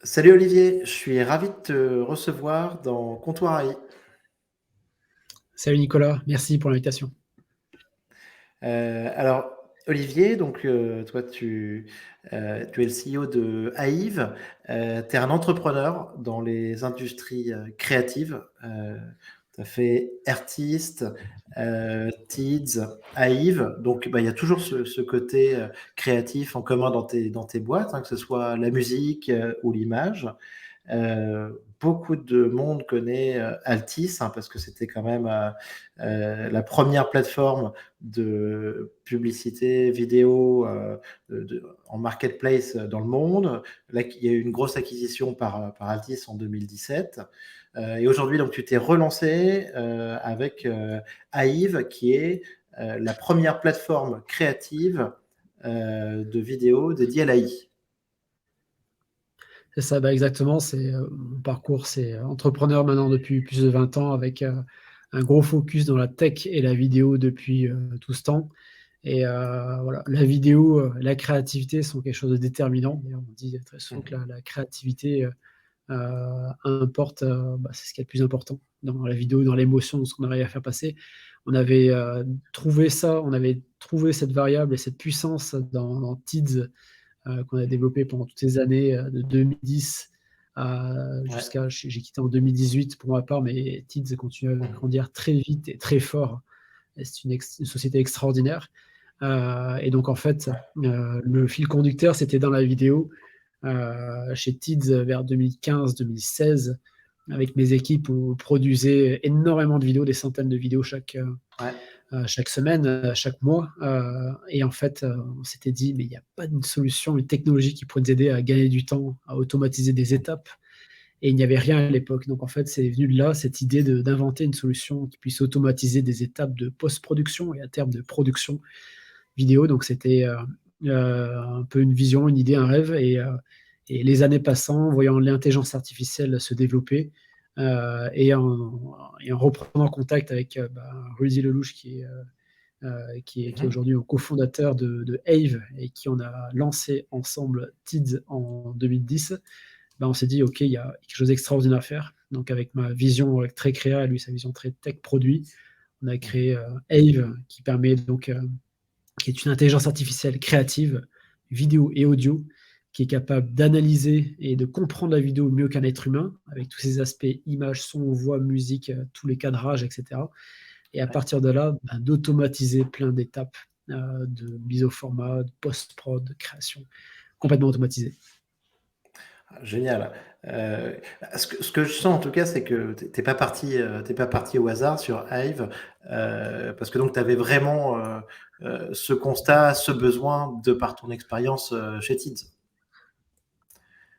Salut Olivier, je suis ravi de te recevoir dans Comptoir AI. Salut Nicolas, merci pour l'invitation. Alors Olivier, donc toi tu es le CEO de AIV, tu es un entrepreneur dans les industries créatives. Tu as fait Artist, Tids, AIV, donc bah, il y a toujours ce côté créatif en commun dans tes boîtes, hein, que ce soit la musique ou l'image. Beaucoup de monde connaît Altis, hein, parce que c'était quand même la première plateforme de publicité vidéo en marketplace dans le monde. Là, il y a eu une grosse acquisition par Altis en 2017. Et aujourd'hui, donc, tu t'es relancé avec AIV, qui est la première plateforme créative de vidéo dédiée à l'AI. C'est ça, bah exactement, mon parcours, c'est entrepreneur maintenant depuis plus de 20 ans avec un gros focus dans la tech et la vidéo depuis tout ce temps. Et voilà, la vidéo, la créativité sont quelque chose de déterminant. D'ailleurs, on dit très souvent que la créativité importe, c'est ce qui est le plus important dans la vidéo, dans l'émotion, dans ce qu'on arrive à faire passer. On avait trouvé ça, on avait trouvé cette variable et cette puissance dans Tids, qu'on a développé pendant toutes ces années, de 2010 Ouais. jusqu'à. J'ai quitté en 2018 pour ma part, mais Tids continue à Mhm. grandir très vite et très fort. Et c'est une société extraordinaire. Et donc, en fait, le fil conducteur, c'était dans la vidéo. Chez Tids, vers 2015-2016, avec mes équipes, on produisait énormément de vidéos, des centaines de vidéos Ouais. chaque semaine, chaque mois. Et en fait, on s'était dit, mais il n'y a pas une solution, une technologie qui pourrait nous aider à gagner du temps, à automatiser des étapes. Et il n'y avait rien à l'époque. Donc en fait, c'est venu de là, cette idée d'inventer une solution qui puisse automatiser des étapes de post-production et à terme de production vidéo. Donc c'était un peu une vision, une idée, un rêve. Et les années passant, voyant l'intelligence artificielle se développer, et en reprenant contact avec Rudy Lelouch, qui est Mhm. aujourd'hui un cofondateur de Ave et qui on a lancé ensemble Tids en 2010, on s'est dit, OK, il y a quelque chose d'extraordinaire à faire. Donc, avec ma vision très créa et lui, sa vision très tech produit, on a Mhm. créé Ave, qui permet donc, qui est une intelligence artificielle créative, vidéo et audio, qui est capable d'analyser et de comprendre la vidéo mieux qu'un être humain, avec tous ces aspects image, son, voix, musique, tous les cadrages, etc. Et à Ouais. partir de là, d'automatiser plein d'étapes de mise au format, de post-prod, de création, complètement automatisé. Génial. Euh, ce que je sens en tout cas, c'est que t'es pas parti au hasard sur Hive, parce que donc tu avais vraiment ce constat, ce besoin de par ton expérience chez Teams.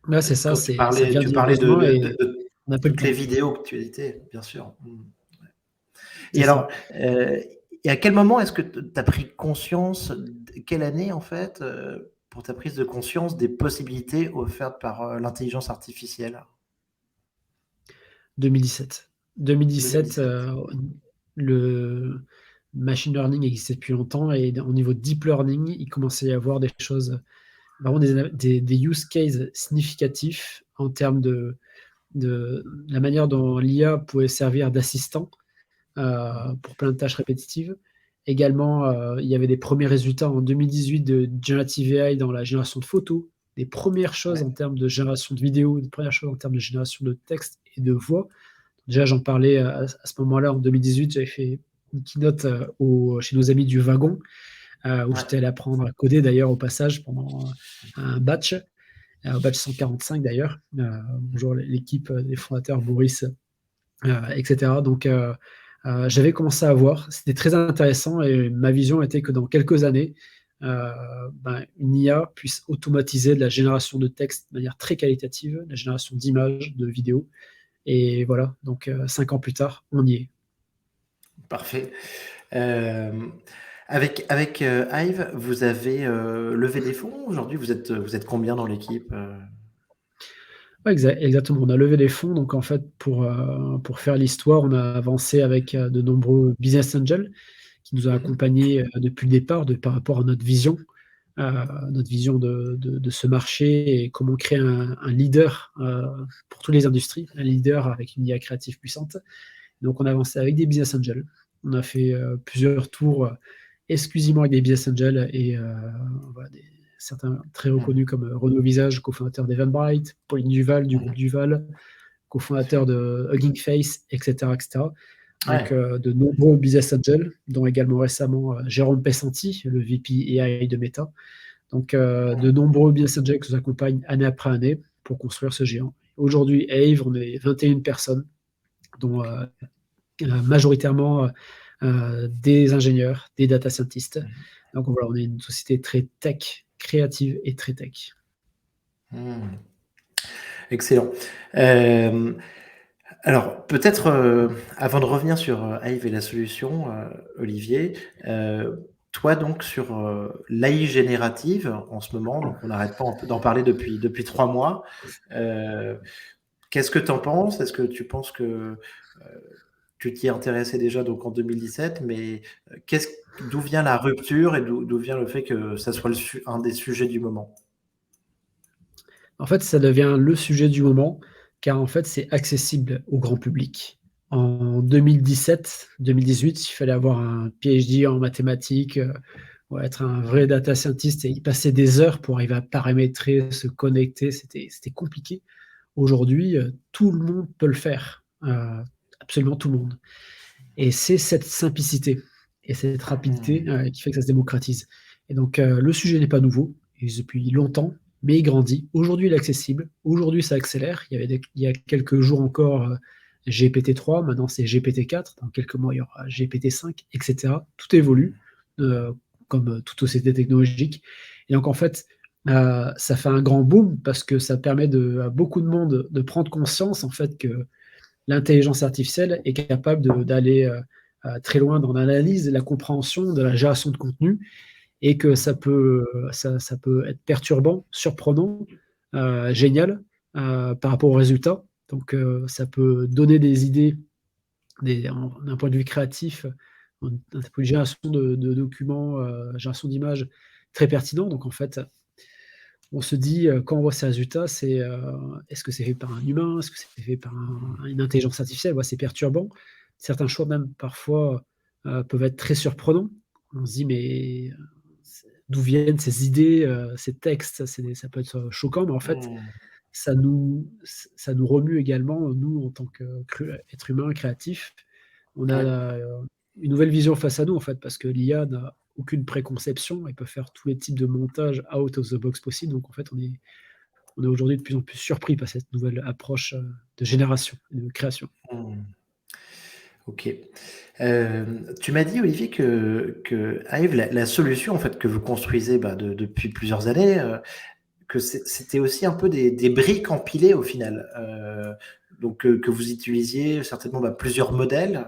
Là, c'est ça, Quand ça vient tu d'un parlais besoin et de on n'a pas eu le toutes les temps. vidéos que tu éditais, bien sûr. Mm. Et C'est alors, ça. et à quel moment est-ce que tu as pris conscience, quelle année en fait, pour ta prise de conscience des possibilités offertes par l'intelligence artificielle? 2017. 2017, 2017. le machine learning existait depuis longtemps et au niveau deep learning, il commençait à y avoir des choses, vraiment des use cases significatifs en termes de la manière dont l'IA pouvait servir d'assistant Mhm. pour plein de tâches répétitives. Également, il y avait des premiers résultats en 2018 de Generative AI dans la génération de photos, des premières choses Ouais. en termes de génération de vidéos, des premières choses en termes de génération de texte et de voix. Déjà, j'en parlais à ce moment-là, en 2018, j'avais fait une keynote chez nos amis du Wagon, où Ouais. j'étais allé apprendre à coder d'ailleurs au passage pendant un batch, au batch 145 d'ailleurs. Bonjour l'équipe des fondateurs, Boris, etc. Donc, j'avais commencé à voir, c'était très intéressant et ma vision était que dans quelques années, une IA puisse automatiser de la génération de texte de manière très qualitative, la génération d'images, de vidéos. Et voilà, donc 5 ans plus tard, on y est. Parfait. Euh, avec Hive, vous avez levé des fonds aujourd'hui? Vous êtes combien dans l'équipe? Ouais, exactement, on a levé les fonds, donc en fait, pour faire l'histoire, on a avancé avec de nombreux business angels qui nous ont Mhm. accompagnés depuis le départ par rapport à notre vision. notre vision de ce marché et comment créer un leader pour toutes les industries, un leader avec une IA créative puissante. Donc, on a avancé avec des business angels. On a fait plusieurs tours exclusivement avec des business angels et voilà, certains très reconnus comme Renaud Visage, cofondateur d'Eventbrite, Pauline Duval du groupe Duval, cofondateur de Hugging Face, etc. etc. Donc, Ouais. de nombreux business angels, dont également récemment Jérôme Pessanti, le VP AI de Meta. Donc, de nombreux business angels qui nous accompagnent année après année pour construire ce géant. Aujourd'hui, Ave, on est 21 personnes, dont majoritairement des ingénieurs, des data scientists. Donc voilà, on est une société très tech, créative et très tech. Excellent. Alors, peut-être, avant de revenir sur Hive et la solution, Olivier, toi, donc, sur l'AI générative en ce moment, donc on n'arrête pas d'en parler depuis 3 mois. Qu'est-ce que tu en penses? Est-ce que tu penses que tu t'y intéressais déjà donc en 2017, mais d'où vient la rupture et d'où vient le fait que ça soit un des sujets du moment? En fait, ça devient le sujet du moment, car en fait, c'est accessible au grand public. En 2017-2018, il fallait avoir un PhD en mathématiques, ou être un vrai data scientist et y passer des heures pour arriver à paramétrer, se connecter, c'était compliqué. Aujourd'hui, tout le monde peut le faire, absolument tout le monde. Et c'est cette simplicité et cette rapidité qui fait que ça se démocratise. Et donc, le sujet n'est pas nouveau, et depuis longtemps, mais il grandit. Aujourd'hui, il est accessible. Aujourd'hui, ça accélère. Il y a quelques jours encore GPT-3, maintenant c'est GPT-4. Dans quelques mois, il y aura GPT-5, etc. Tout évolue, comme toute société technologique. Et donc, en fait, ça fait un grand boom parce que ça permet à beaucoup de monde de prendre conscience en fait que l'intelligence artificielle est capable d'aller très loin dans l'analyse, la compréhension, de la génération de contenu, et que ça peut être perturbant, surprenant, génial par rapport aux résultats. Donc, ça peut donner des idées d'un point de vue créatif, d'un point de vue génération de documents, génération d'images très pertinent. Donc, en fait, on se dit, quand on voit ces résultats, est-ce que c'est fait par un humain? Est-ce que c'est fait par une intelligence artificielle? Ouais, c'est perturbant. Certains choix même parfois peuvent être très surprenants. On se dit: «Mais d'où viennent ces idées, ces textes?» Ça peut être choquant, mais en fait, ça nous remue également, nous, en tant qu'être humain créatif. On a Ouais. une nouvelle vision face à nous, en fait, parce que l'IA n'a aucune préconception. Elle peut faire tous les types de montages out of the box possibles. Donc, en fait, on est aujourd'hui de plus en plus surpris par cette nouvelle approche de génération et de création. OK. Tu m'as dit, Olivier, que Hive, la solution en fait que vous construisez depuis plusieurs années, que c'était aussi un peu des briques empilées au final. Donc que vous utilisiez certainement plusieurs modèles.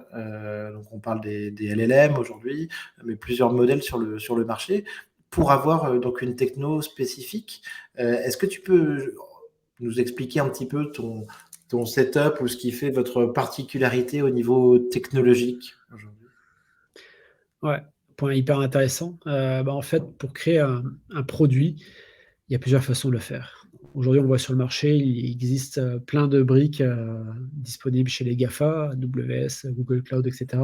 Donc on parle des LLM aujourd'hui, mais plusieurs modèles sur le marché pour avoir donc une techno spécifique. Est-ce que tu peux nous expliquer un petit peu ton setup ou ce qui fait votre particularité au niveau technologique aujourd'hui? Ouais, point hyper intéressant. En fait, pour créer un produit, il y a plusieurs façons de le faire. Aujourd'hui, on le voit sur le marché, il existe plein de briques disponibles chez les GAFA, AWS, Google Cloud, etc.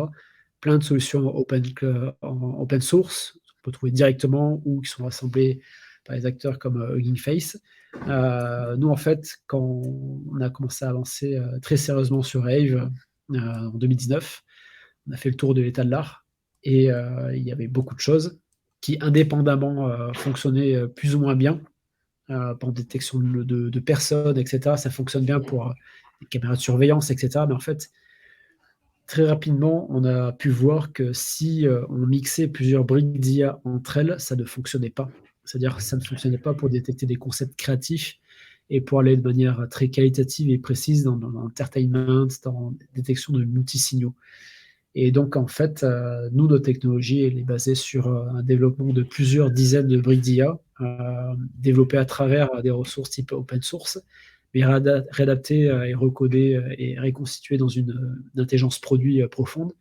Plein de solutions en open source, qu'on peut trouver directement ou qui sont rassemblées par des acteurs comme Hugging Face. Nous, en fait, quand on a commencé à avancer très sérieusement sur Rave en 2019, on a fait le tour de l'état de l'art et il y avait beaucoup de choses qui indépendamment fonctionnaient plus ou moins bien pour détection de personnes, etc. Ça fonctionne bien pour les caméras de surveillance, etc. Mais en fait, très rapidement, on a pu voir que si on mixait plusieurs briques d'IA entre elles, ça ne fonctionnait pas. C'est-à-dire que ça ne fonctionnait pas pour détecter des concepts créatifs et pour aller de manière très qualitative et précise dans l'entertainment, dans la détection de multisignaux. Et donc, en fait, nous, notre technologie, elle est basée sur un développement de plusieurs dizaines de briques d'IA, développées à travers des ressources type open source, mais réadaptées et recodées et reconstituées dans une intelligence produit profonde.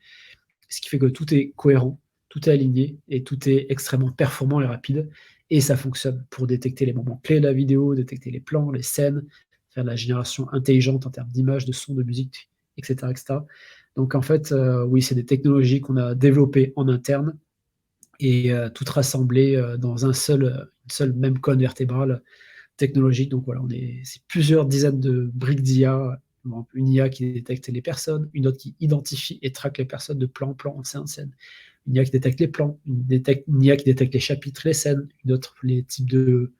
Ce qui fait que tout est cohérent, tout est aligné et tout est extrêmement performant et rapide. et ça fonctionne pour détecter les moments clés de la vidéo, détecter les plans, les scènes, faire de la génération intelligente en termes d'images, de sons, de musique, etc., etc. Donc en fait, oui, c'est des technologies qu'on a développées en interne et toutes rassemblées dans une seule même colonne vertébrale technologique. Donc voilà, c'est plusieurs dizaines de briques d'IA. Bon, une IA qui détecte les personnes, une autre qui identifie et traque les personnes de plan en plan, en scène en scène. Une IA qui détecte les plans, une IA qui détecte les chapitres, les scènes, une autre les types de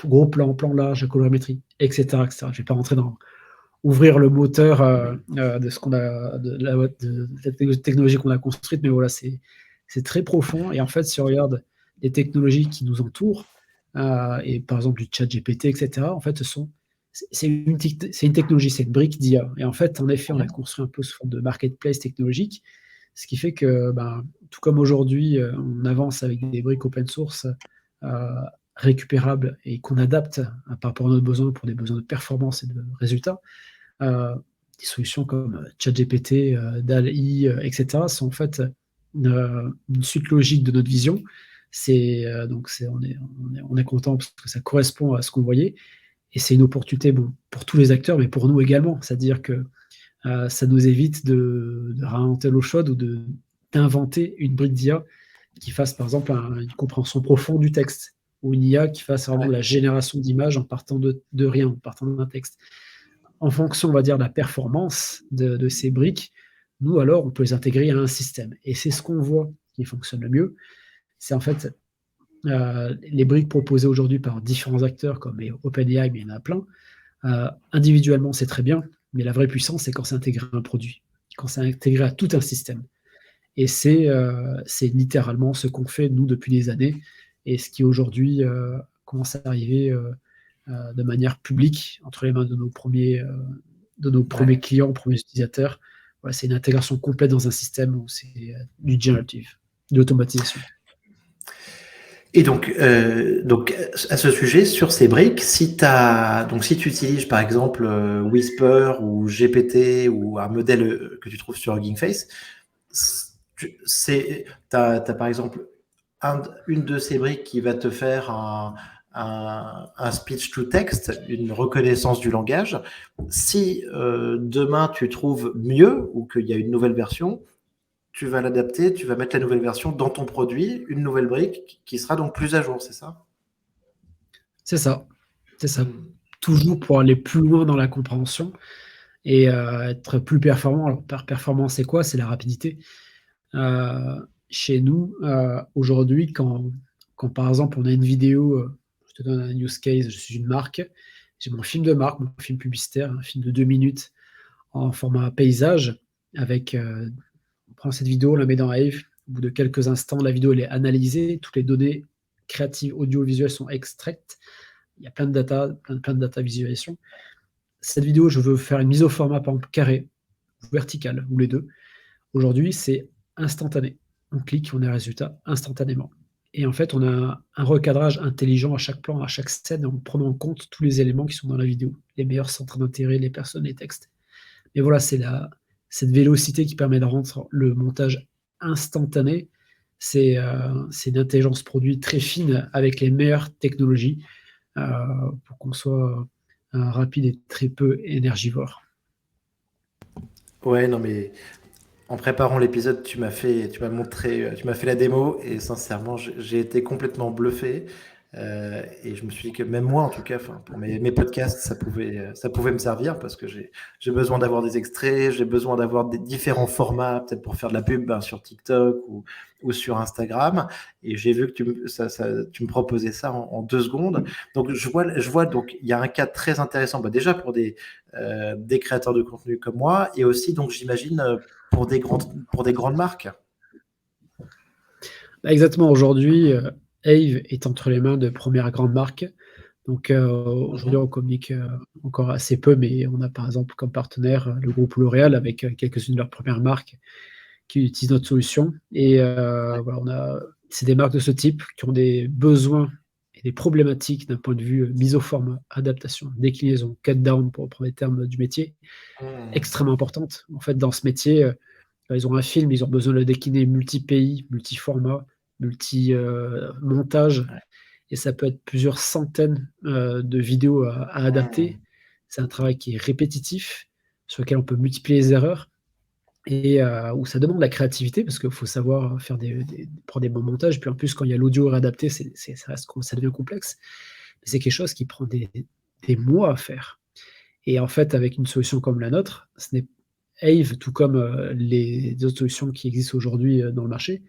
gros plans, plans larges, colorimétrie, etc., etc. Je ne vais pas rentrer dans ouvrir le moteur de ce qu'on a, de la technologie qu'on a construite, mais voilà, c'est très profond. Et en fait, si on regarde les technologies qui nous entourent, et par exemple du chat GPT, etc., en fait, c'est une technologie, c'est une brique d'IA. Et en fait, en effet, on a construit un peu sous forme de marketplace technologique, ce qui fait que, ben, tout comme aujourd'hui, on avance avec des briques open source récupérables et qu'on adapte par rapport à nos besoins pour des besoins de performance et de résultats, des solutions comme ChatGPT, DALL-E, etc., sont en fait une suite logique de notre vision. Donc on est content parce que ça correspond à ce qu'on voyait. Et c'est une opportunité pour tous les acteurs, mais pour nous également. C'est-à-dire que ça nous évite de réinventer l'eau chaude ou d'inventer une brique d'IA qui fasse par exemple une compréhension profonde du texte, ou une IA qui fasse vraiment la génération d'images en partant de rien, en partant d'un texte. En fonction, on va dire, de la performance de ces briques, nous, alors, on peut les intégrer à un système. Et c'est ce qu'on voit qui fonctionne le mieux. C'est en fait les briques proposées aujourd'hui par différents acteurs comme OpenAI, mais il y en a plein. Individuellement, c'est très bien, mais la vraie puissance, c'est quand c'est intégré à un produit, quand c'est intégré à tout un système. Et c'est littéralement ce qu'on fait, nous, depuis des années, et ce qui aujourd'hui commence à arriver de manière publique entre les mains de nos premiers clients, premiers utilisateurs. Voilà, c'est une intégration complète dans un système où c'est du generative, de l'automatisation. Et donc, à ce sujet, sur ces briques, si tu utilises par exemple Whisper ou GPT ou un modèle que tu trouves sur Hugging Face, t'as par exemple une de ces briques qui va te faire un speech to text, une reconnaissance du langage. Si demain tu trouves mieux ou qu'il y a une nouvelle version, tu vas l'adapter, tu vas mettre la nouvelle version dans ton produit, une nouvelle brique qui sera donc plus à jour, c'est ça? C'est ça. C'est ça. Toujours pour aller plus loin dans la compréhension et être plus performant. Alors, performance, c'est quoi? C'est la rapidité. Chez nous, aujourd'hui, quand par exemple on a une vidéo, je te donne un use case, je suis une marque, j'ai mon film de marque, mon film publicitaire, un film de 2 minutes en format paysage avec, on prend cette vidéo, on la met dans Hive, au bout de quelques instants, la vidéo elle est analysée, toutes les données créatives audiovisuelles sont extraites, il y a plein de data, plein de data visualisation. Cette vidéo, je veux faire une mise au format par exemple carré ou vertical, ou les deux. Aujourd'hui, c'est instantané. On clique, on a un résultat instantanément. Et en fait, on a un recadrage intelligent à chaque plan, à chaque scène, en prenant en compte tous les éléments qui sont dans la vidéo, les meilleurs centres d'intérêt, les personnes, les textes. Et voilà, c'est cette vélocité qui permet de rendre le montage instantané. C'est une intelligence produit très fine avec les meilleures technologies pour qu'on soit rapide et très peu énergivore. Ouais, non mais en préparant l'épisode, tu m'as fait la démo et sincèrement, j'ai été complètement bluffé. Et je me suis dit que même moi, en tout cas, enfin, pour mes podcasts, ça pouvait me servir parce que j'ai besoin d'avoir des extraits, j'ai besoin d'avoir des différents formats, peut-être pour faire de la pub sur TikTok ou sur Instagram. Et j'ai vu que tu me proposais ça en 2 secondes. Donc je vois donc il y a un cas très intéressant, déjà pour des créateurs de contenu comme moi, et aussi donc j'imagine pour des grandes marques. Exactement, aujourd'hui, Ave est entre les mains de premières grandes marques. Donc aujourd'hui, on communique encore assez peu, mais on a par exemple comme partenaire le groupe L'Oréal avec quelques-unes de leurs premières marques qui utilisent notre solution. Et voilà, c'est des marques de ce type qui ont des besoins et des problématiques d'un point de vue mise au format, adaptation, déclinaison, cut down, pour reprendre les termes du métier, extrêmement importantes. En fait, dans ce métier, ils ont un film, ils ont besoin de le décliner multi-pays, multi-format, multi-montage. et ça peut être plusieurs centaines de vidéos à adapter. Mmh. C'est un travail qui est répétitif, sur lequel on peut multiplier les erreurs et où ça demande de la créativité parce qu'il faut savoir faire prendre des bons montages. Puis en plus, quand il y a l'audio réadapté, ça devient complexe. C'est quelque chose qui prend des mois à faire. Et en fait, avec une solution comme la nôtre, ce n'est Ave, tout comme les autres solutions qui existent aujourd'hui dans le marché,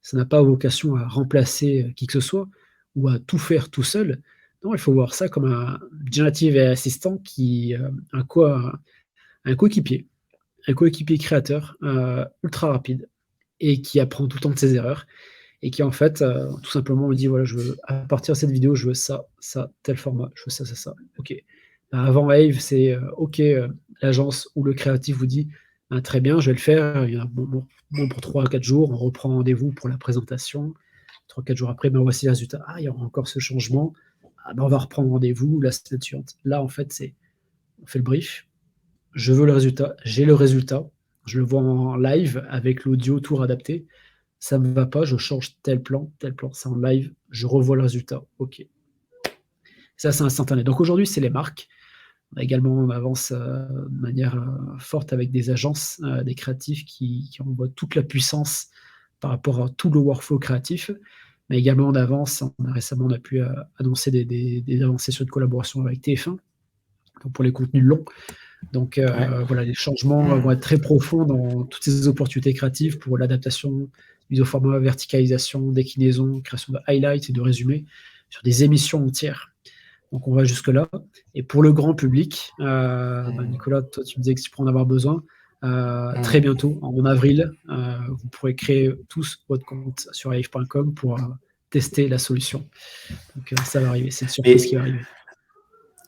ça n'a pas vocation à remplacer qui que ce soit ou à tout faire tout seul. Non, il faut voir ça comme un generative AI assistant un coéquipier, un coéquipier créateur ultra rapide et qui apprend tout le temps de ses erreurs et qui en fait tout simplement me dit voilà, je veux à partir de cette vidéo, je veux ça, ça, tel format, je veux ça, ça, ça. Ok. Avant Wave, c'est ok, l'agence ou le créatif vous dit ah, très bien, je vais le faire. Il y a bon pour 3 à 4 jours, on reprend rendez-vous pour la présentation. 3-4 jours après, ben voici le résultat. Ah, il y aura encore ce changement. Ah, ben on va reprendre rendez-vous la semaine suivante. Là, en fait, on fait le brief. Je veux le résultat, j'ai le résultat. Je le vois en live avec l'audio, tout adapté. Ça me va pas, je change tel plan, c'est en live, je revois le résultat. Ok. Ça, c'est instantané. Donc aujourd'hui, c'est les marques. On avance de manière forte avec des agences, des créatifs qui envoient toute la puissance par rapport à tout le workflow créatif. Mais également, on a pu annoncer des avancées sur une collaboration avec TF1 donc pour les contenus longs. Donc Ouais. voilà, les changements vont être très profonds dans toutes ces opportunités créatives pour l'adaptation, mise au format, verticalisation, déclinaison, création de highlights et de résumés sur des émissions entières. Donc on va jusque-là. Et pour le grand public, Nicolas, toi tu me disais que tu pourrais en avoir besoin. Très Mmh. bientôt, en avril, vous pourrez créer tous votre compte sur Hive.com pour tester la solution. Donc ça va arriver, c'est une surprise qui Mais va arriver.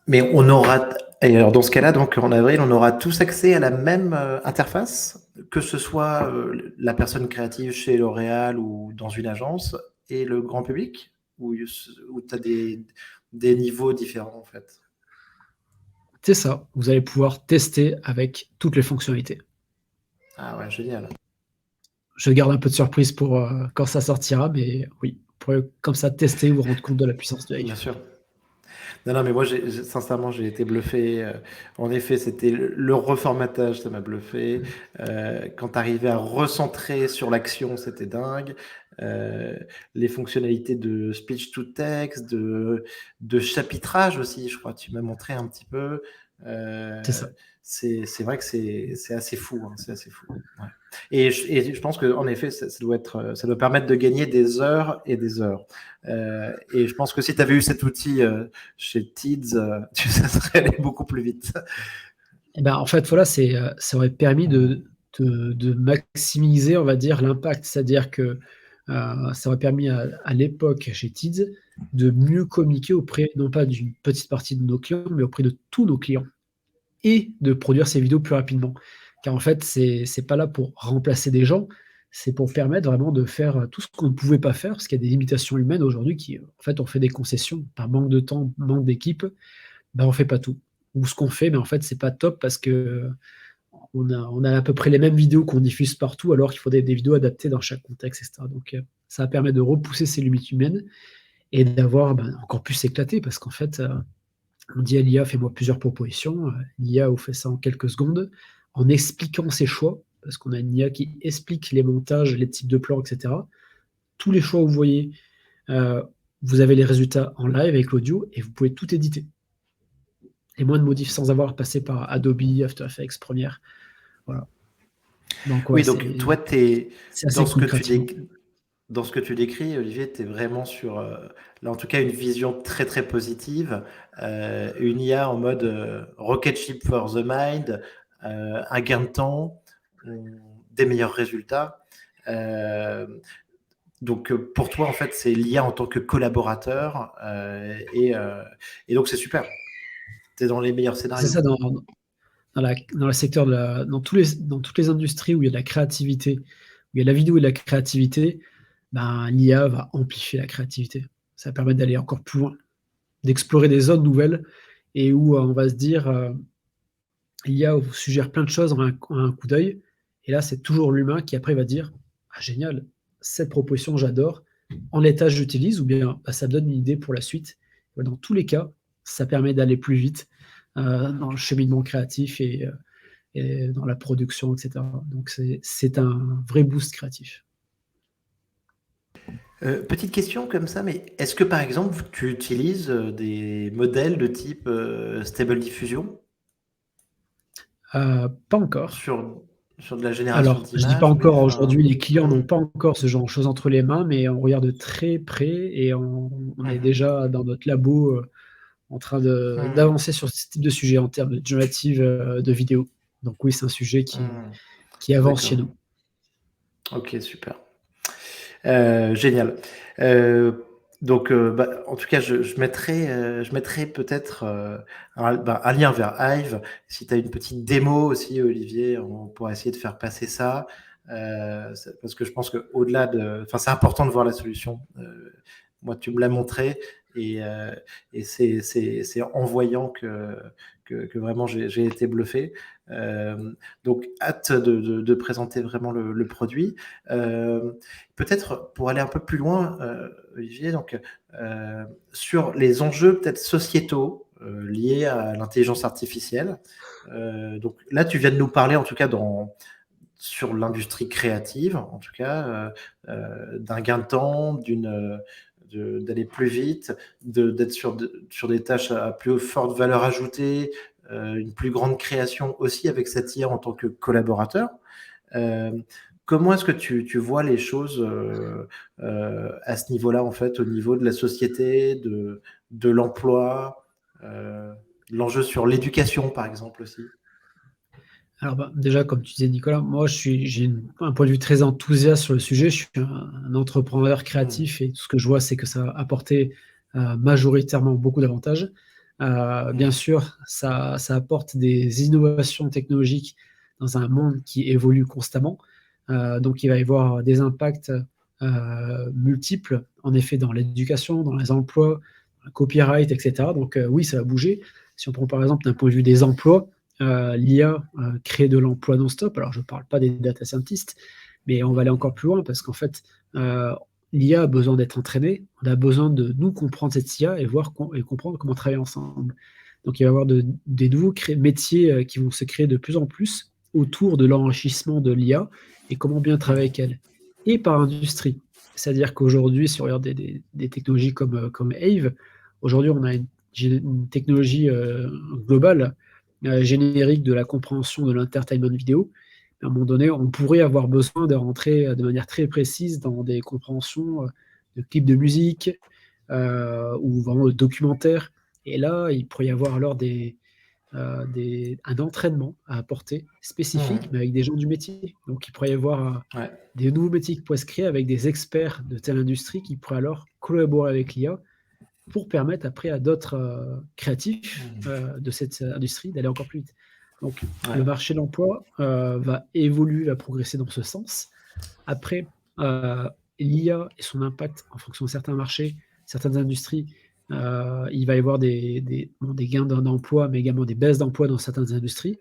Mais on aura, et alors dans ce cas-là, donc en avril, on aura tous accès à la même interface, que ce soit la personne créative chez L'Oréal ou dans une agence, et le grand public, ou tu as des niveaux différents en fait. C'est ça, vous allez pouvoir tester avec toutes les fonctionnalités. Ah ouais, génial. Je garde un peu de surprise pour quand ça sortira, mais oui, vous pourrez comme ça tester, vous rendre compte de la puissance de Bien Hive. sûr. Non, non, mais moi, sincèrement, j'ai été bluffé. En effet, c'était le reformatage, ça m'a bluffé. Quand tu arrivais à recentrer sur l'action, c'était dingue. Euh, les fonctionnalités de speech to text, de chapitrage aussi, je crois, tu m'as montré un petit peu. C'est ça. C'est vrai que c'est assez fou, hein, c'est assez fou. Ouais. Et je pense que en effet, ça doit permettre de gagner des heures et des heures. Et je pense que si tu avais eu cet outil chez Tids, ça serait allé beaucoup plus vite. Et ben, en fait, voilà, ça aurait permis de maximiser, on va dire, l'impact. C'est-à-dire que ça aurait permis à l'époque, chez Tids, de mieux communiquer auprès, non pas d'une petite partie de nos clients, mais auprès de tous nos clients. Et de produire ces vidéos plus rapidement. Car en fait, c'est pas là pour remplacer des gens, c'est pour permettre vraiment de faire tout ce qu'on ne pouvait pas faire, parce qu'il y a des limitations humaines aujourd'hui qui, en fait, on fait des concessions par manque de temps, manque d'équipe, ben, on fait pas tout. Ou ce qu'on fait, mais en fait, c'est pas top parce que on a à peu près les mêmes vidéos qu'on diffuse partout, alors qu'il faut des vidéos adaptées dans chaque contexte, etc. Donc, ça va permettre de repousser ces limites humaines et d'avoir encore plus éclaté, parce qu'en fait, on dit à l'IA, fais-moi plusieurs propositions. L'IA vous fait ça en quelques secondes, en expliquant ses choix, parce qu'on a une IA qui explique les montages, les types de plans, etc. Tous les choix que vous voyez, euh, vous avez les résultats en live avec l'audio et vous pouvez tout éditer. Et moins de modifs sans avoir passé par Adobe, After Effects, Premiere. Voilà. Donc, ouais, Oui, donc toi, c'est assez cool créativement. dans ce que tu décris, Olivier, tu es vraiment sur, là en tout cas, une vision très très positive, une IA en mode rocket ship for the mind, un gain de temps, des meilleurs résultats. Euh, donc pour toi, en fait, c'est l'IA en tant que collaborateur, et donc c'est super. Tu es dans les meilleurs C'est scénarios. ça dans le secteur dans toutes les industries où il y a de la créativité, où il y a de la vidéo et de la créativité, l'IA va amplifier la créativité. Ça va permettre d'aller encore plus loin, d'explorer des zones nouvelles et où on va se dire, l'IA vous suggère plein de choses en un coup d'œil. Et là, c'est toujours l'humain qui après va dire, ah génial, cette proposition, j'adore. en l'état j'utilise ou bien ça me donne une idée pour la suite. Dans tous les cas, ça permet d'aller plus vite dans le cheminement créatif et dans la production, etc. Donc c'est un vrai boost créatif. Petite question comme ça, mais est-ce que par exemple tu utilises des modèles de type Stable Diffusion Pas encore. sur, sur de la génération Alors, je dis pas d'images, mais encore, enfin. aujourd'hui, les clients n'ont Hmm, pas encore ce genre de choses entre les mains, mais on regarde de très près et on est mhm, déjà dans notre labo en train hmm, d'avancer sur ce type de sujet en termes de générative de vidéo. Donc oui, c'est un sujet hmm. qui avance chez D'accord. nous. Ok, super. Génial. Donc, bah, en tout cas, je mettrai peut-être un lien vers Hive. Si tu as une petite démo aussi, Olivier, on pourra essayer de faire passer ça. Parce que je pense qu'au-delà de. Enfin, c'est important de voir la solution. Moi, tu me l'as montré et c'est en voyant que vraiment j'ai été bluffé. Donc, hâte de présenter vraiment le produit. Euh, Peut-être pour aller un peu plus loin, Olivier, donc, sur les enjeux peut-être sociétaux liés à l'intelligence artificielle. Donc là, tu viens de nous parler, en tout cas, sur l'industrie créative, en tout cas, d'un gain de temps, d'aller plus vite, d'être sur des tâches à plus forte valeur ajoutée, une plus grande création aussi avec cette IA en tant que collaborateur. Euh, Comment est-ce que tu vois les choses à ce niveau-là, en fait, au niveau de la société, de l'emploi, euh, l'enjeu sur l'éducation, par exemple, aussi? Alors bah, déjà, comme tu disais, Nicolas, moi j'ai un point de vue très enthousiaste sur le sujet. Je suis un entrepreneur Hmm, créatif et tout ce que je vois, c'est que ça a apporté majoritairement beaucoup d'avantages. Bien hmm, sûr, ça apporte des innovations technologiques dans un monde qui évolue constamment. Donc il va y avoir des impacts multiples, en effet, dans l'éducation, dans les emplois, dans le copyright, etc. Donc oui, ça va bouger. Si on prend par exemple d'un point de vue des emplois, l'IA crée de l'emploi non-stop. Alors, je ne parle pas des data scientists, mais on va aller encore plus loin parce qu'en fait, l'IA a besoin d'être entraînée. On a besoin de nous comprendre cette IA et voir et comprendre comment travailler ensemble. Donc, il va y avoir des nouveaux métiers qui vont se créer de plus en plus autour de l'enrichissement de l'IA et comment bien travailler hmm, avec elle. Et par industrie. C'est-à-dire qu'aujourd'hui, si on regarde des technologies comme Ave, aujourd'hui, on a une technologie globale générique de la compréhension de l'entertainment vidéo. À un moment donné, on pourrait avoir besoin de rentrer de manière très précise dans des compréhensions de clips de musique ou vraiment de documentaires. Et là, il pourrait y avoir alors un entraînement à apporter spécifique, hmm. mais avec des gens du métier. Donc, il pourrait y avoir Ouais. des nouveaux métiers qui pourraient se créer avec des experts de telle industrie qui pourraient alors collaborer avec l'IA pour permettre après à d'autres créatifs Hmm. de cette industrie d'aller encore plus vite. Donc, le Ouais. marché de l'emploi va évoluer, va progresser dans ce sens. Après, l'IA et son impact en fonction de certains marchés, certaines industries, il va y avoir des gains d'emploi, mais également des baisses d'emploi dans certaines industries.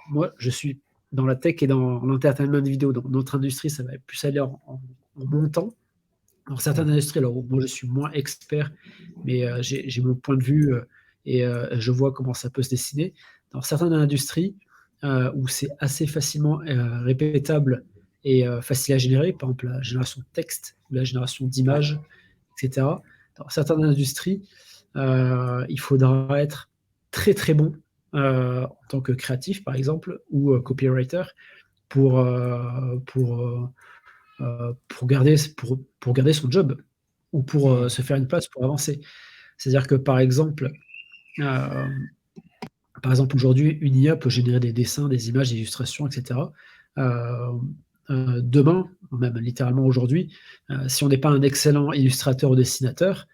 Moi, je suis dans la tech et dans l'entertainment vidéo. Dans notre industrie, ça va plus aller en montant. Dans certaines Hmm. industries, alors moi je suis moins expert, mais j'ai mon point de vue et je vois comment ça peut se dessiner. Dans certaines industries où c'est assez facilement répétable et facile à générer, par exemple la génération de texte ou la génération Ouais. d'images, etc. Dans certaines industries, il faudra être très très bon en tant que créatif, par exemple, ou copywriter pour garder son job ou pour Hmm. se faire une place pour avancer. C'est-à-dire que euh, par exemple aujourd'hui, une IA peut générer des dessins, des images, des illustrations, etc. Euh, Demain, même littéralement aujourd'hui, si on n'est pas un excellent illustrateur ou dessinateur,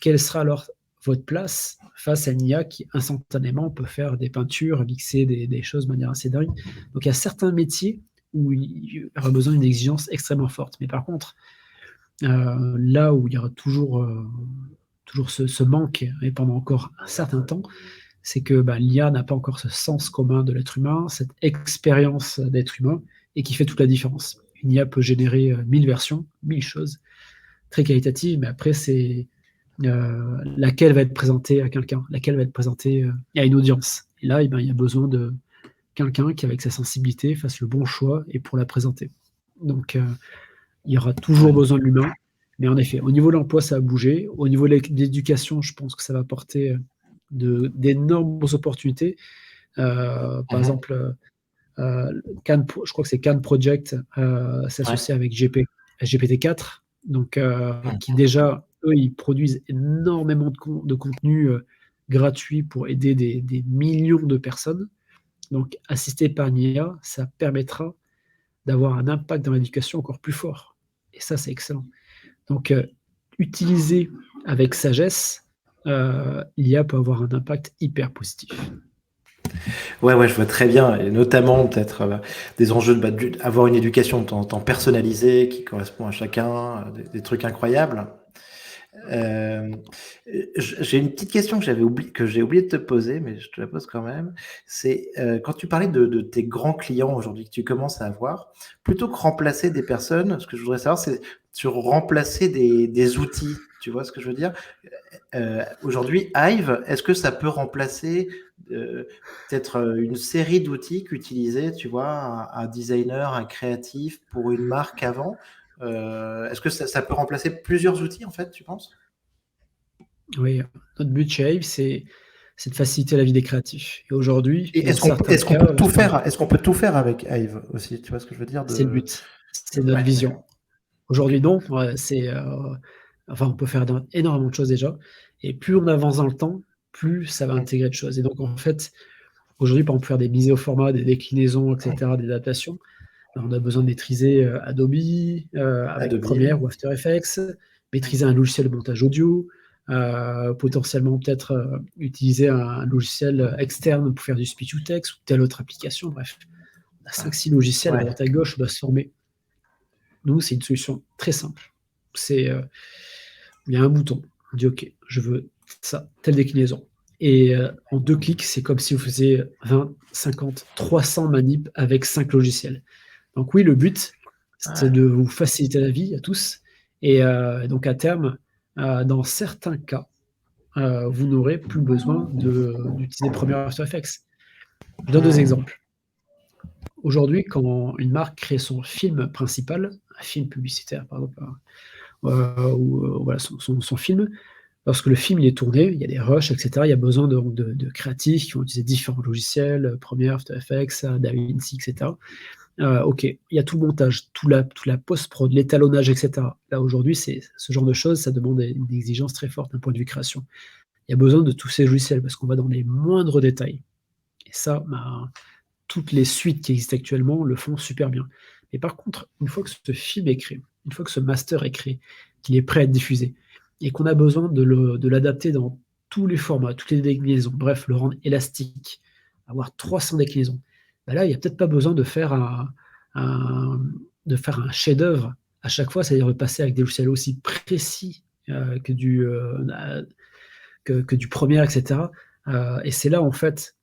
quelle sera alors votre place face à une IA qui instantanément peut faire des peintures, mixer des choses de manière assez dingue. Donc il y a certains métiers où il y aura besoin d'une exigence extrêmement forte. Mais par contre, là où il y aura toujours ce manque, et pendant encore un certain temps, c'est que l'IA n'a pas encore ce sens commun de l'être humain, cette expérience d'être humain, et qui fait toute la différence. Une IA peut générer 1000 versions, 1000 choses, très qualitative, mais après, c'est laquelle va être présentée à quelqu'un, laquelle va être présentée à une audience. Et là, il y a besoin de quelqu'un qui, avec sa sensibilité, fasse le bon choix et pour la présenter. Donc, il y aura toujours besoin de l'humain. Mais en effet, au niveau de l'emploi, ça a bougé. Au niveau de l'éducation, je pense que ça va apporter d'énormes opportunités. Par exemple, je crois que c'est Khan Project s'associe avec GPT-4, donc qui déjà, eux, ils produisent énormément de contenu gratuit pour aider des millions de personnes. Donc, assisté par une IA, ça permettra d'avoir un impact dans l'éducation encore plus fort. Et ça, c'est excellent. Donc, utiliser avec sagesse, l'IA peut avoir un impact hyper positif. Ouais, je vois très bien, et notamment peut-être des enjeux avoir une éducation de temps personnalisée qui correspond à chacun, des trucs incroyables. J'ai une petite question que j'ai oublié de te poser, mais je te la pose quand même. C'est quand tu parlais de tes grands clients aujourd'hui que tu commences à avoir, plutôt que remplacer des personnes, ce que je voudrais savoir, c'est sur remplacer des outils. Tu vois ce que je veux dire? Aujourd'hui, Hive, est-ce que ça peut remplacer peut-être une série d'outils qu'utilisait, tu vois, un designer, un créatif pour une marque avant? Est-ce que ça peut remplacer plusieurs outils, en fait, tu penses? Oui, notre but chez Hive, c'est de faciliter la vie des créatifs. Et aujourd'hui, Et dans certains est-ce qu'on cas, peut tout faire? Est-ce qu'on peut tout faire avec Hive aussi? Tu vois ce que je veux dire c'est le de... but, c'est notre Ouais, vision. d'accord. Aujourd'hui, non, enfin, on peut faire énormément de choses déjà. Et plus on avance dans le temps, plus ça va intégrer de choses. Et donc, en fait, aujourd'hui, par exemple, pour faire des mises au format, des déclinaisons, etc., des adaptations, on a besoin de maîtriser Adobe avec Adobe. Premiere ou After Effects, maîtriser un logiciel de montage audio, potentiellement peut-être utiliser un logiciel externe pour faire du speech to text ou telle autre application. Bref, on a 5-6 logiciels à Ouais. droite à gauche, on doit se former. Nous, c'est une solution très simple. Il y a un bouton, on dit OK, je veux ça, telle déclinaison. Et en 2 clics, c'est comme si vous faisiez 20, 50, 300 manips avec 5 logiciels. Donc oui, le but, c'est de vous faciliter la vie à tous. Et donc à terme, dans certains cas, vous n'aurez plus besoin d'utiliser Premiere After Effects. Je donne 2 exemples. Aujourd'hui, quand une marque crée son film principal, un film publicitaire par exemple, ou voilà, son film, lorsque le film il est tourné, il y a des rushs, etc. Il y a besoin de créatifs qui vont utiliser différents logiciels, Premiere, After Effects, DaVinci, etc. OK, il y a tout le montage, toute la post-prod, l'étalonnage, etc. Là, aujourd'hui, c'est ce genre de choses, ça demande une exigence très forte d'un point de vue création. Il y a besoin de tous ces logiciels parce qu'on va dans les moindres détails. Et ça, toutes les suites qui existent actuellement le font super bien. Mais par contre, une fois que ce film est créé, une fois que ce master est créé, qu'il est prêt à être diffusé, et qu'on a besoin de l'adapter dans tous les formats, toutes les déclinaisons, bref, le rendre élastique, avoir 300 déclinaisons, là, il n'y a peut-être pas besoin de faire un chef-d'œuvre à chaque fois, c'est-à-dire de passer avec des logiciels aussi précis que du Premiere, etc. Et c'est là, en fait,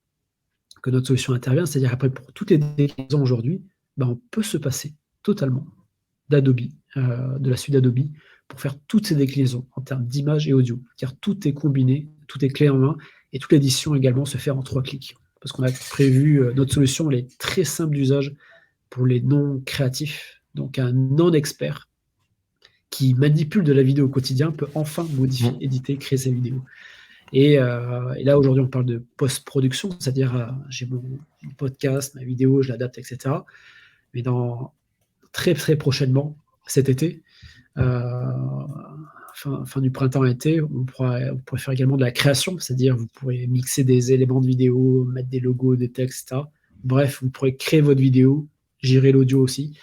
que notre solution intervient, c'est-à-dire après, pour toutes les déclinaisons aujourd'hui, on peut se passer totalement d'Adobe, de la suite Adobe, pour faire toutes ces déclinaisons en termes d'image et audio, car tout est combiné, tout est clé en main, et toute l'édition également se fait en 3 clics. Parce qu'on a prévu, notre solution, elle est très simple d'usage pour les non-créatifs, donc un non-expert qui manipule de la vidéo au quotidien peut enfin modifier, éditer, créer sa vidéo. Et là, aujourd'hui, on parle de post-production, c'est-à-dire j'ai mon podcast, ma vidéo, je l'adapte, etc. Mais très, très prochainement, cet été, fin du printemps-été, on pourrait faire également de la création, c'est-à-dire vous pourrez mixer des éléments de vidéo, mettre des logos, des textes, etc. Bref, vous pourrez créer votre vidéo, gérer l'audio aussi,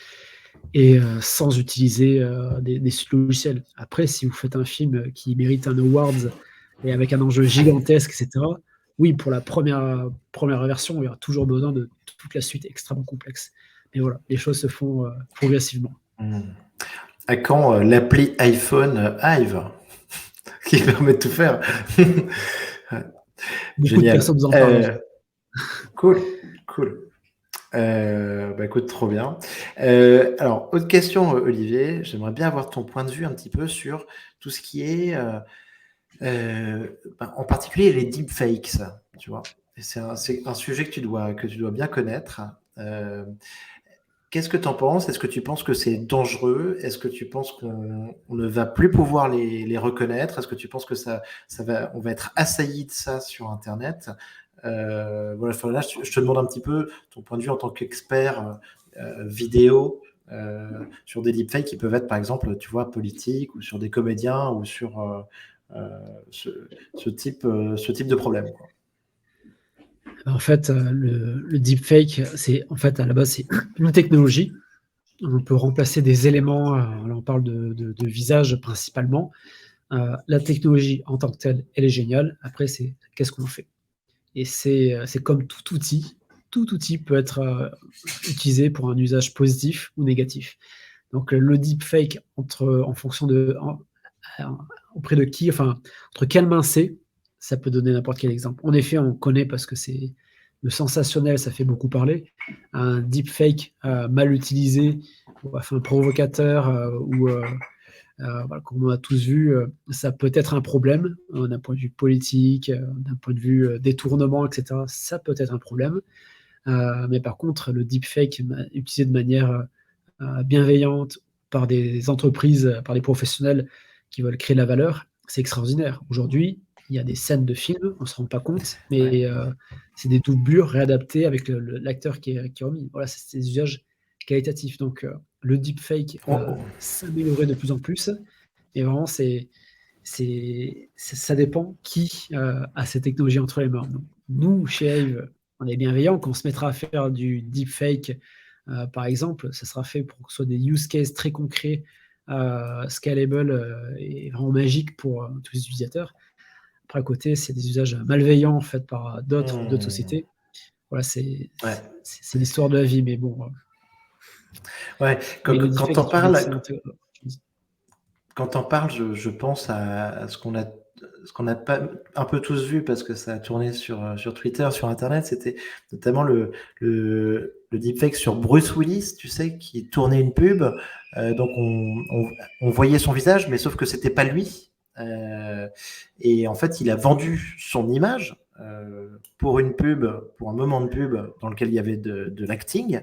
et sans utiliser des logiciels. Après, si vous faites un film qui mérite un awards et avec un enjeu gigantesque, etc., oui, pour la première version, il y aura toujours besoin de toute la suite extrêmement complexe. Mais voilà, les choses se font progressivement. À quand l'appli iPhone Hive qui permet de tout faire? Beaucoup de Génial. personnes en parlent déjà. Cool, cool. Bah écoute, trop bien. Alors, autre question, Olivier. J'aimerais bien avoir ton point de vue un petit peu sur tout ce qui est, en particulier les deepfakes, tu vois. Et c'est un sujet que tu dois bien connaître. Qu'est-ce que tu en penses? Est-ce que tu penses que c'est dangereux? Est-ce que tu penses qu'on ne va plus pouvoir les reconnaître? Est-ce que tu penses que on va être assailli de ça sur Internet? Voilà, enfin, là, je te demande un petit peu ton point de vue en tant qu'expert vidéo sur des deepfakes qui peuvent être, par exemple, tu vois, politiques ou sur des comédiens ou sur euh, ce, ce type de problème, quoi. En fait, le deepfake, c'est en fait à la base c'est une technologie. On peut remplacer des éléments. Là, on parle de visage principalement. La technologie en tant que telle, elle est géniale. Après, c'est qu'est-ce qu'on fait? Et c'est comme tout outil. Tout outil peut être utilisé pour un usage positif ou négatif. Donc, le deepfake, en fonction auprès de qui, enfin, entre quelles mains c'est, ça peut donner n'importe quel exemple. En effet, on connaît parce que c'est le sensationnel, ça fait beaucoup parler. Un deepfake mal utilisé, ou enfin provocateur, voilà, comme on a tous vu, ça peut être un problème d'un point de vue politique, d'un point de vue détournement, etc. Ça peut être un problème. Mais par contre, le deepfake utilisé de manière bienveillante par des entreprises, par des professionnels qui veulent créer de la valeur, c'est extraordinaire. Aujourd'hui, il y a des scènes de films, on ne se rend pas compte, Ouais. mais c'est des doublures réadaptées avec l'acteur qui est remis. Voilà, c'est des usages qualitatifs. Donc, le deepfake On- on- s'améliorer de plus en plus. Et vraiment, ça dépend qui a cette technologie entre les mains. Donc, nous, chez Hive, on est bienveillant. Quand on se mettra à faire du deepfake, par exemple, ça sera fait pour que ce soit des use cases très concrets, scalable et vraiment magiques pour tous les utilisateurs. Après, à côté, c'est des usages malveillants faits par d'autres Hmm. sociétés. Voilà, c'est Ouais. c'est l'histoire de la vie, mais bon. Ouais. Mais le Quand deepfake t'en est une parles, excellente. quand on parle, je pense à ce qu'on a pas un peu tous vu parce que ça a tourné sur Twitter, sur Internet. C'était notamment le deepfake sur Bruce Willis, tu sais, qui tournait une pub. Donc on voyait son visage, mais sauf que c'était pas lui. Et en fait, il a vendu son image pour une pub, pour un moment de pub dans lequel il y avait de l'acting.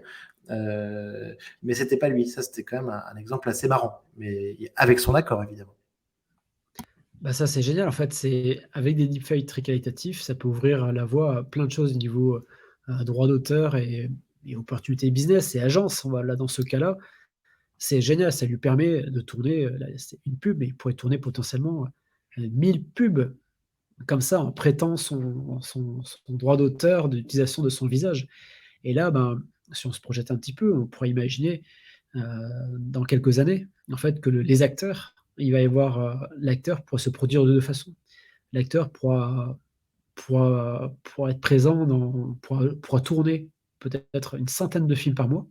Euh, mais c'était pas lui. Ça, c'était quand même un exemple assez marrant, mais avec son accord, évidemment. Bah, ça, c'est génial. En fait, c'est avec des deepfakes très qualitatifs, ça peut ouvrir la voie à plein de choses au niveau droit d'auteur et opportunités business et agence. Là, dans ce cas-là, c'est génial. Ça lui permet de tourner c'est une pub, mais il pourrait tourner potentiellement 1000 pubs comme ça en prêtant son droit d'auteur d'utilisation de son visage. Et là, ben, si on se projette un petit peu, on pourrait imaginer euh, dans quelques années, en fait, que les acteurs, il va y avoir l'acteur pour se produire de deux façons. L'acteur pourra être présent pourra tourner peut-être une centaine de films par mois,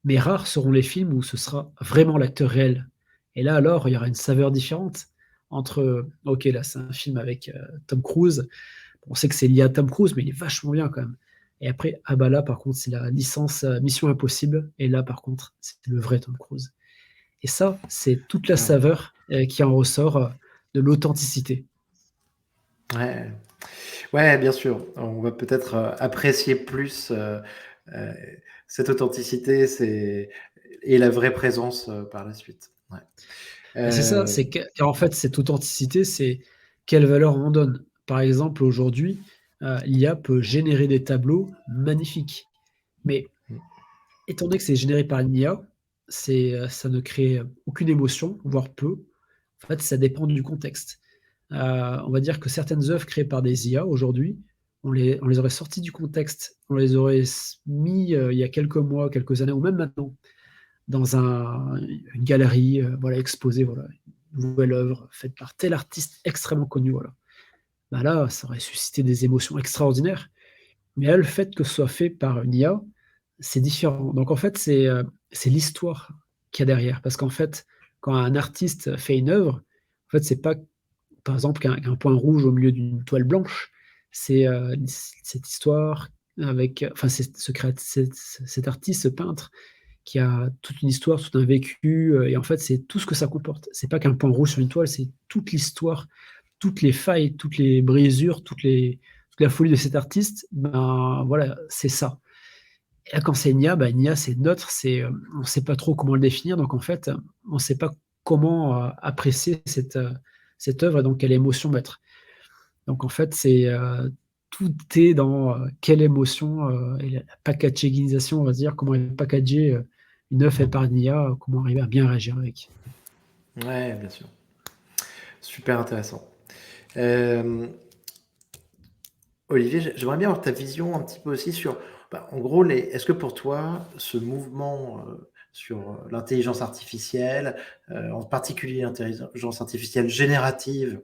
mais rares seront les films où ce sera vraiment l'acteur réel. Et là, alors, il y aura une saveur différente entre, ok, là, c'est un film avec Tom Cruise. On sait que c'est lié à Tom Cruise, mais il est vachement bien quand même. Et après, ah bah là, par contre, c'est la licence Mission Impossible. Et là, par contre, c'est le vrai Tom Cruise. Et ça, c'est toute la Mm. saveur qui en ressort de l'authenticité. Ouais. Ouais, bien sûr. On va peut-être apprécier plus euh, cette authenticité et la vraie présence par la suite. Ouais. Et c'est ça, Euh, car en fait, cette authenticité, c'est quelle valeur on donne. Par exemple, aujourd'hui, l'IA peut générer des tableaux magnifiques. Mais étant donné que c'est généré par une IA, ça ne crée aucune émotion, voire peu. En fait, ça dépend du contexte. On va dire que certaines œuvres créées par des IA aujourd'hui, on les aurait sorties du contexte, on les aurait mis il y a quelques mois, quelques années, ou même maintenant, dans une galerie, voilà, exposée, voilà, une nouvelle œuvre faite par tel artiste extrêmement connu, voilà. Bah là, ça aurait suscité des émotions extraordinaires. Mais là, le fait que ce soit fait par une IA, c'est différent. Donc en fait, c'est l'histoire qu'il y a derrière. Parce qu'en fait, quand un artiste fait une œuvre, en fait, c'est pas, par exemple, qu'un point rouge au milieu d'une toile blanche. C'est cette histoire, avec, enfin, cet artiste, ce peintre, qui a toute une histoire, tout un vécu, et en fait, c'est tout ce que ça comporte. C'est pas qu'un point rouge sur une toile, c'est toute l'histoire, toutes les failles, toutes les brisures, toute la folie de cet artiste. Ben voilà, c'est ça. Et là, quand c'est une IA, bah, une IA, c'est neutre, on sait pas trop comment le définir, donc en fait, on sait pas comment apprécier cette œuvre et donc quelle émotion mettre. Donc en fait, tout est dans quelle émotion et la packagingisation, on va dire, comment packager une œuvre faite par une IA, comment arriver à bien réagir avec. Ouais, bien sûr. Super intéressant. Euh, Olivier, j'aimerais bien avoir ta vision un petit peu aussi sur, bah, en gros, est-ce que pour toi, ce mouvement sur l'intelligence artificielle, en particulier l'intelligence artificielle générative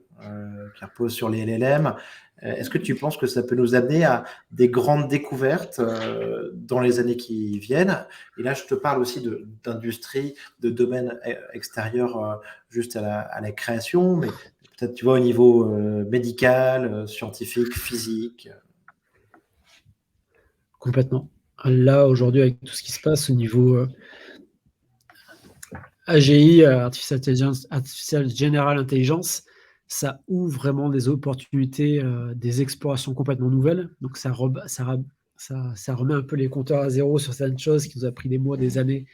qui repose sur les LLM, est-ce que tu penses que ça peut nous amener à des grandes découvertes dans les années qui viennent? Et là, je te parle aussi d'industrie, de domaines extérieurs juste à la création, mais peut-être, tu vois, au niveau médical, scientifique, physique. Complètement. Là, aujourd'hui, avec tout ce qui se passe au niveau AGI, Artificial General Intelligence, ça ouvre vraiment des opportunités, des explorations complètement nouvelles. Donc ça remet un peu les compteurs à zéro sur certaines choses qui nous a pris des mois, des années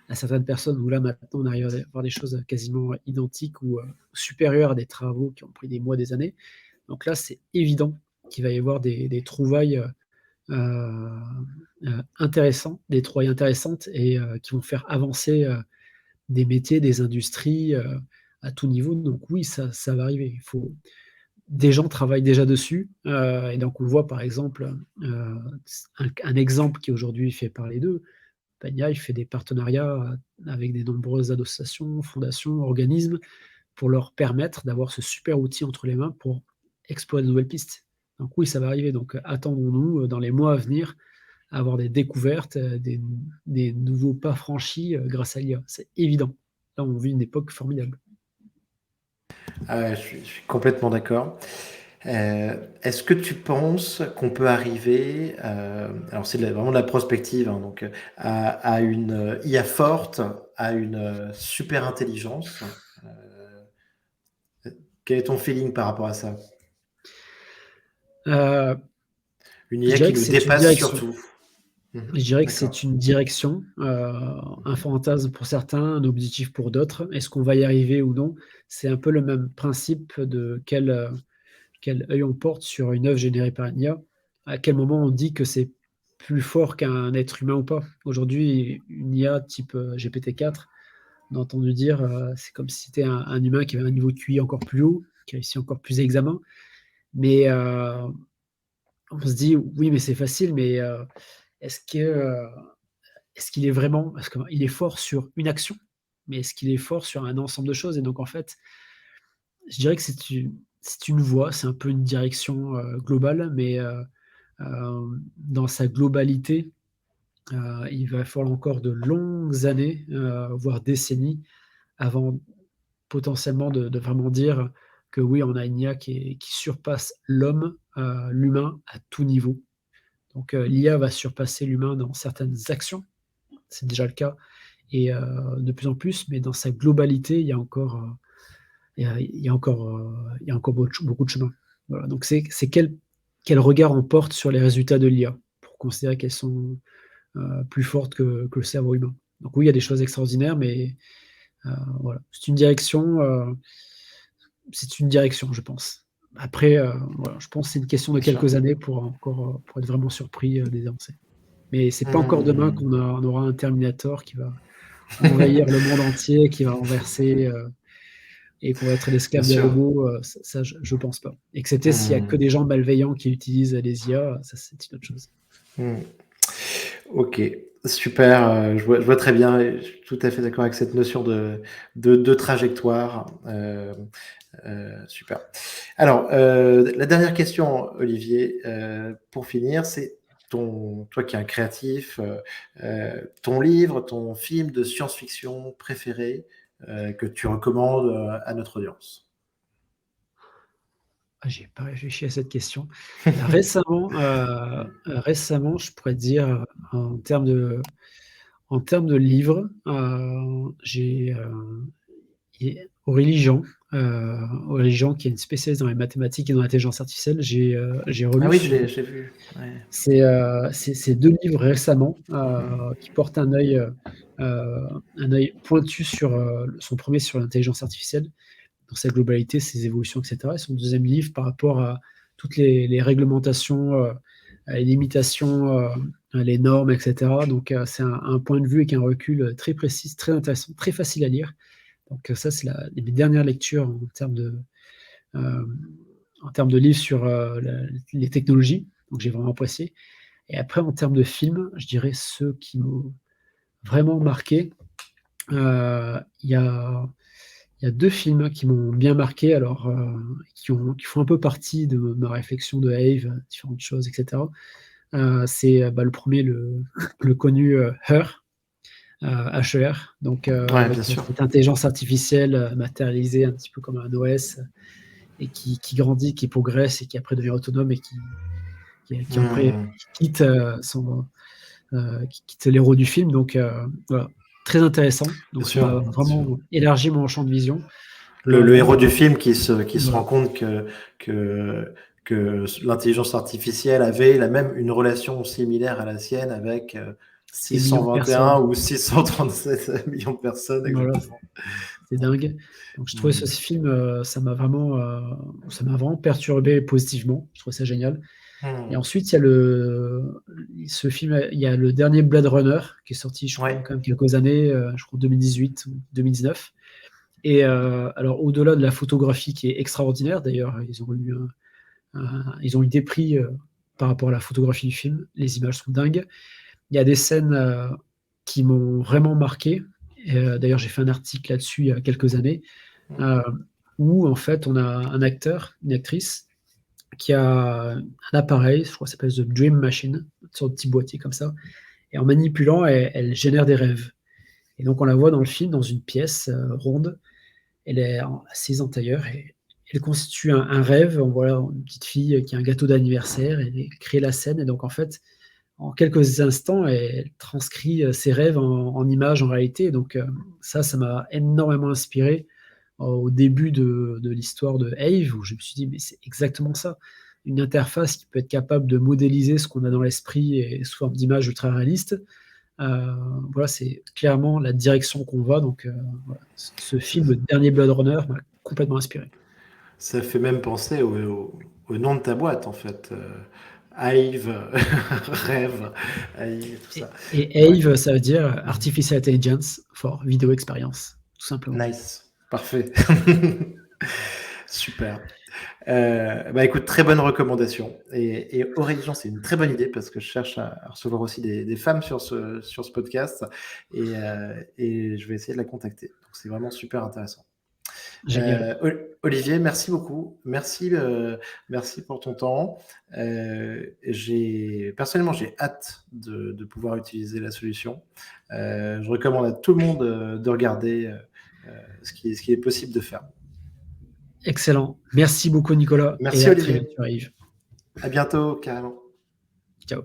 à certaines personnes, où là maintenant on arrive à voir des choses quasiment identiques ou supérieures à des travaux qui ont pris des mois, des années. Donc là, c'est évident qu'il va y avoir des trouvailles des trouvailles intéressantes et qui vont faire avancer des métiers, des industries à tout niveau. Donc oui, ça va arriver. Des gens travaillent déjà dessus et donc on le voit par exemple, un exemple qui aujourd'hui fait parler d'eux. Pagnia, il fait des partenariats avec des nombreuses associations, fondations, organismes pour leur permettre d'avoir ce super outil entre les mains pour explorer de nouvelles pistes. Donc oui, ça va arriver. Donc attendons-nous dans les mois à venir à avoir des découvertes, des nouveaux pas franchis grâce à l'IA. C'est évident. Là, on vit une époque formidable. Je suis complètement d'accord. Est-ce que tu penses qu'on peut arriver, alors c'est vraiment de la prospective, hein, donc à une IA forte, à une super intelligence? Quel est ton feeling par rapport à ça? Euh, Une je IA dirais qui que nous c'est une dépasse direction. surtout. Mhm. Je dirais que D'accord. c'est une direction, un fantasme pour certains, un objectif pour d'autres. Est-ce qu'on va y arriver ou non? C'est un peu le même principe de quel œil on porte sur une œuvre générée par une IA. À quel moment on dit que c'est plus fort qu'un être humain ou pas? Aujourd'hui, une IA type GPT-4, on a entendu dire, c'est comme si c'était un humain qui avait un niveau de QI encore plus haut, qui réussit encore plus d'examens. Mais on se dit, oui, mais c'est facile, mais est-ce que, est-ce qu'il est vraiment, parce qu'il est fort sur une action, mais est-ce qu'il est fort sur un ensemble de choses? Et donc, en fait, je dirais que c'est une voie, c'est un peu une direction globale, mais dans sa globalité, il va falloir encore de longues années, voire décennies, avant potentiellement de vraiment dire que oui, on a une IA qui surpasse l'homme, l'humain à tout niveau. Donc l'IA va surpasser l'humain dans certaines actions, c'est déjà le cas, et de plus en plus, mais dans sa globalité, il y a encore, il y a encore beaucoup de chemin. Voilà, donc c'est quel regard on porte sur les résultats de l'IA pour considérer qu'elles sont plus fortes que le cerveau humain. Donc oui, il y a des choses extraordinaires, mais voilà, c'est une direction, je pense. Après, voilà, je pense que c'est une question de Bien sûr. quelques années pour être vraiment surpris des avancées. Mais c'est pas encore demain Hmm. qu'on aura un Terminator qui va envahir le monde entier, qui va renverser et qu'on va être Bien l'esclave des sûr. robots. Ça, je pense pas. Excepté s'il y a que Hmm. des gens malveillants qui utilisent les IA, ça c'est une autre chose. Hmm. Ok, super. Je vois très bien. Et je suis tout à fait d'accord avec cette notion de trajectoire. Super. Alors, la dernière question, Olivier, pour finir, c'est toi qui es un créatif, ton livre, ton film de science-fiction préféré que tu recommandes à notre audience. J'ai pas réfléchi à cette question. Récemment, je pourrais te dire, en termes de livres, j'ai, Aurélie Jean, Aurélie Jean qui est une spécialiste dans les mathématiques et dans l'intelligence artificielle. J'ai Ah relu oui, son j'ai vu. Ouais. ces 2 livres récemment, qui portent un œil pointu sur, son premier sur l'intelligence artificielle, dans sa globalité, ses évolutions, et cetera, et son deuxième livre par rapport à toutes les réglementations, les limitations, les normes, et cetera. Donc, c'est un point de vue avec un recul, très précis, très intéressant, très facile à lire. Donc, ça, c'est mes dernières lectures hem, en termes de livres sur, les technologies, donc j'ai vraiment apprécié. Et après, en termes de films, je dirais ceux qui m'ont vraiment marqué. Il y a 2 films qui m'ont bien marqué, alors, qui font un peu partie de ma réflexion de Eve, différentes choses, et cetera. C'est, le premier, le connu, Her, Her, donc, Ouais, bien avec sûr. cette intelligence artificielle, matérialisée un petit peu comme un OS, et qui grandit, qui progresse et qui après devient autonome et qui après Mmh. quitte, qui quitte l'héros du film, donc, voilà, très intéressant. Bien Donc ça sûr, m'a bien sûr. vraiment élargi mon champ de vision. Le Ou héros du film qui se Voilà, rend compte que, que l'intelligence artificielle avait une relation similaire à la sienne avec des millions de 621 personnes. ou 637 millions de personnes, Voilà, exactement. c'est dingue. Donc je trouvais Mmh. ce film, ça m'a vraiment perturbé positivement. Je trouvais ça génial. Et Mmh. ensuite, il y a ce film, il y a le dernier Blade Runner qui est sorti, je crois, il y a Ouais. quand même quelques années, je crois 2018 ou 2019. Et alors au-delà de la photographie qui est extraordinaire, d'ailleurs, ils ont eu des prix, par rapport à la photographie du film. Les images sont dingues. Il y a des scènes, qui m'ont vraiment marqué. Et d'ailleurs, j'ai fait un article là-dessus il y a quelques années, Mmh. heu, où en fait on a un acteur, une actrice qui a un appareil, je crois que ça s'appelle The Dream Machine, une sorte de petit boîtier comme ça, et en manipulant, elle génère des rêves. Et donc on la voit dans le film dans une pièce, ronde. Elle est assise en tailleur et elle constitue un rêve. On voit une petite fille qui a un gâteau d'anniversaire, et elle crée la scène, et donc en fait, en quelques instants, elle transcrit, ses rêves en images, en réalité. Donc, ça m'a énormément inspiré, au début de l'histoire de Eve, où je me suis dit: «Mais c'est exactement ça». Une interface qui peut être capable de modéliser ce qu'on a dans l'esprit et sous forme d'images ultra réalistes. Heu, voilà, c'est clairement la direction qu'on va, donc, voilà. Ce film, le dernier Blade Runner, m'a complètement inspiré. Ça fait même penser au nom de ta boîte, en fait. Hive, Rêve, Hive, tout ça. Et Ouais. AVE, ça veut dire Artificial Intelligence for Video Experience, tout simplement. Nice. Parfait. Super. Bah écoute, très bonne recommandation. Et Origin, c'est une très bonne idée parce que je cherche à recevoir aussi des femmes sur ce podcast et je vais essayer de la contacter. Donc c'est vraiment super intéressant. Génial. Olivier, merci beaucoup. Merci pour ton temps. Personnellement, j'ai hâte de pouvoir utiliser la solution. Je recommande à tout le monde de regarder ce qui est possible de faire. Excellent. Merci beaucoup Nicolas, et Merci à très vite Olivier. sur Yves. À bientôt, carrément. Ciao.